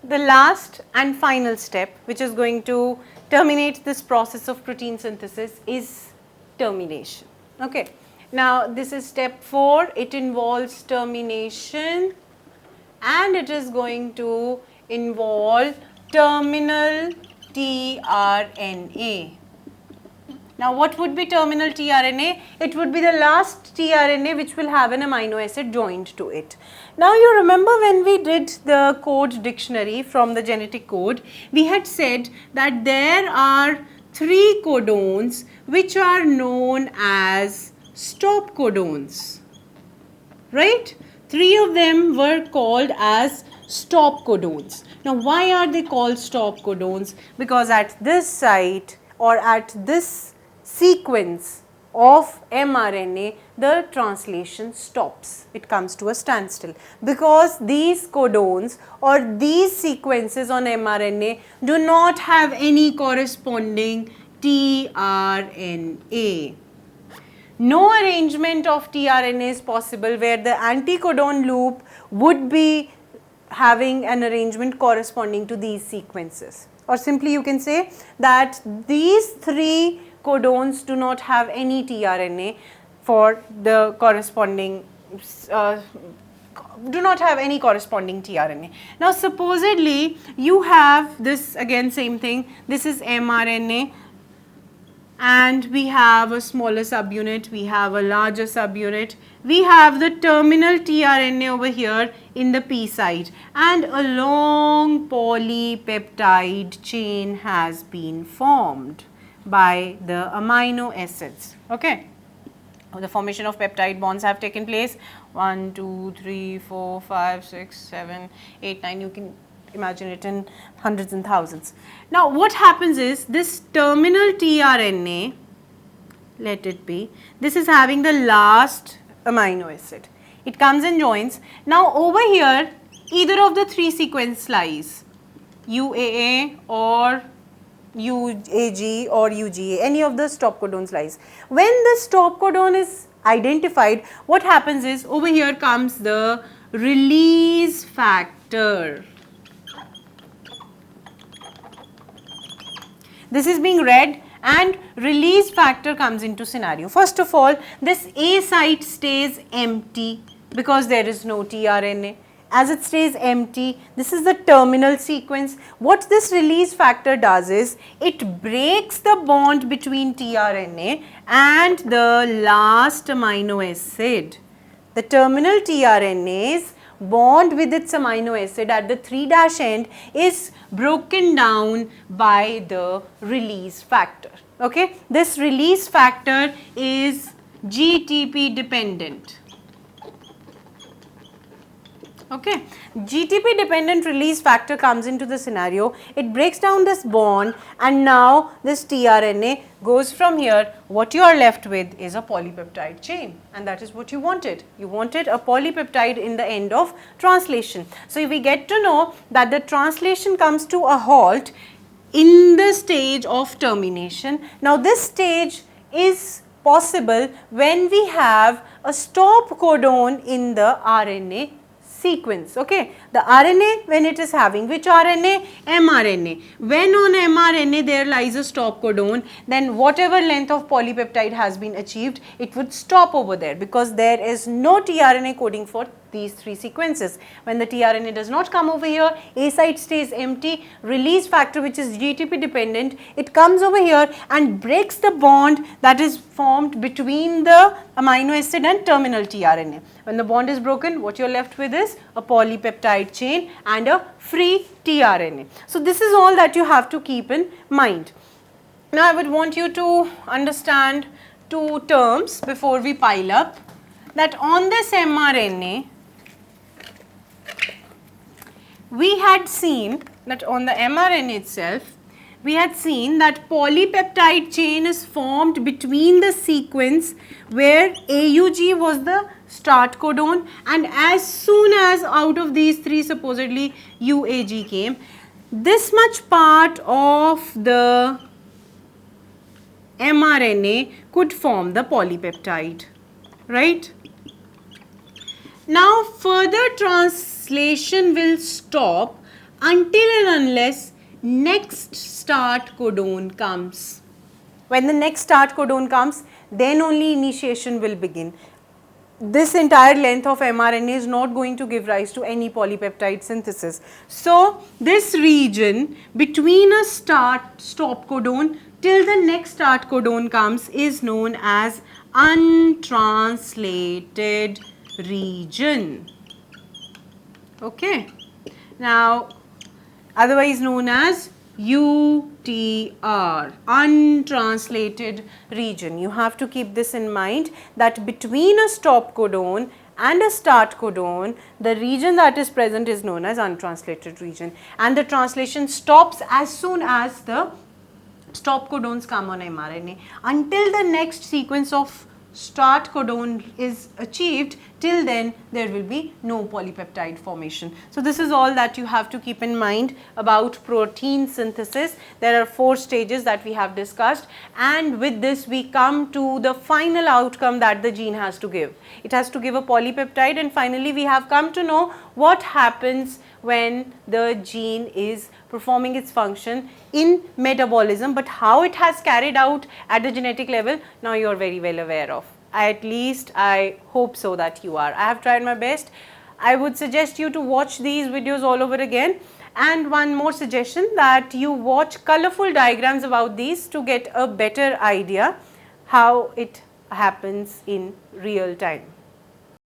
the last and final step which is going to terminate this process of protein synthesis is termination. Okay. Now, this is step 4, it involves termination and it is going to involve terminal tRNA. Now, what would be terminal tRNA? It would be the last tRNA which will have an amino acid joined to it. Now, you remember when we did the code dictionary from the genetic code, we had said that there are 3 codons which are known as stop codons, right? 3 of them were called as stop codons. Now, why are they called stop codons? Because at this site or at this sequence of mRNA, the translation stops. It comes to a standstill because these codons or these sequences on mRNA do not have any corresponding tRNA. No arrangement of tRNA is possible where the anticodon loop would be having an arrangement corresponding to these sequences. Or simply you can say that these 3 codons do not have any tRNA for the corresponding, do not have any corresponding tRNA. Now, supposedly you have this, again same thing, this is mRNA and we have a smaller subunit, we have a larger subunit, we have the terminal tRNA over here in the P site and a long polypeptide chain has been formed by the amino acids. Okay. The formation of peptide bonds have taken place 1, 2, 3, 4, 5, 6, 7, 8, 9, you can imagine it in hundreds and thousands. Now, what happens is this terminal tRNA, let it be, this is having the last amino acid. It comes and joins. Now, over here, either of the 3 sequence lies, UAA or UAG or UGA, any of the stop codons lies. When the stop codon is identified, what happens is over here comes the release factor. This is being read and release factor comes into scenario. First of all, this A site stays empty because there is no tRNA. As it stays empty, this is the terminal sequence. What this release factor does is, it breaks the bond between tRNA and the last amino acid. The terminal tRNA's bond with its amino acid at the 3' end is broken down by the release factor. Okay, this release factor is GTP dependent. Okay, GTP dependent release factor comes into the scenario, it breaks down this bond and now this tRNA goes from here. What you are left with is a polypeptide chain and that is what you wanted. You wanted a polypeptide in the end of translation. So, we get to know that the translation comes to a halt in the stage of termination. Now, this stage is possible when we have a stop codon in the RNA sequence. Okay, the RNA, when it is having which RNA? mRNA. When on mRNA there lies a stop codon, then whatever length of polypeptide has been achieved, it would stop over there because there is no tRNA coding for these 3 sequences. When the tRNA does not come over here, A site stays empty, release factor which is GTP dependent, it comes over here and breaks the bond that is formed between the amino acid and terminal tRNA. When the bond is broken, what you are left with is a polypeptide chain and a free tRNA. So, this is all that you have to keep in mind. Now, I would want you to understand 2 terms before we pile up, that on this mRNA, we had seen that on the mRNA itself, we had seen that polypeptide chain is formed between the sequence where AUG was the start codon and as soon as out of these 3 supposedly UAG came, this much part of the mRNA could form the polypeptide, right? Now, further translation will stop until and unless next start codon comes. When the next start codon comes, then only initiation will begin. This entire length of mRNA is not going to give rise to any polypeptide synthesis. So, this region between a stop codon till the next start codon comes is known as untranslated region. Okay. Now, otherwise known as UTR, untranslated region. You have to keep this in mind that between a stop codon and a start codon, the region that is present is known as untranslated region, and the translation stops as soon as the stop codons come on mRNA. Until the next sequence of start codon is achieved, till then there will be no polypeptide formation. So, this is all that you have to keep in mind about protein synthesis. There are 4 stages that we have discussed, and with this we come to the final outcome that the gene has to give. It has to give a polypeptide, and finally we have come to know what happens when the gene is performing its function in metabolism, but how it has carried out at the genetic level, now you are very well aware of. At least I hope so that you are. I have tried my best. I would suggest you to watch these videos all over again, and one more suggestion, that you watch colorful diagrams about these to get a better idea how it happens in real time.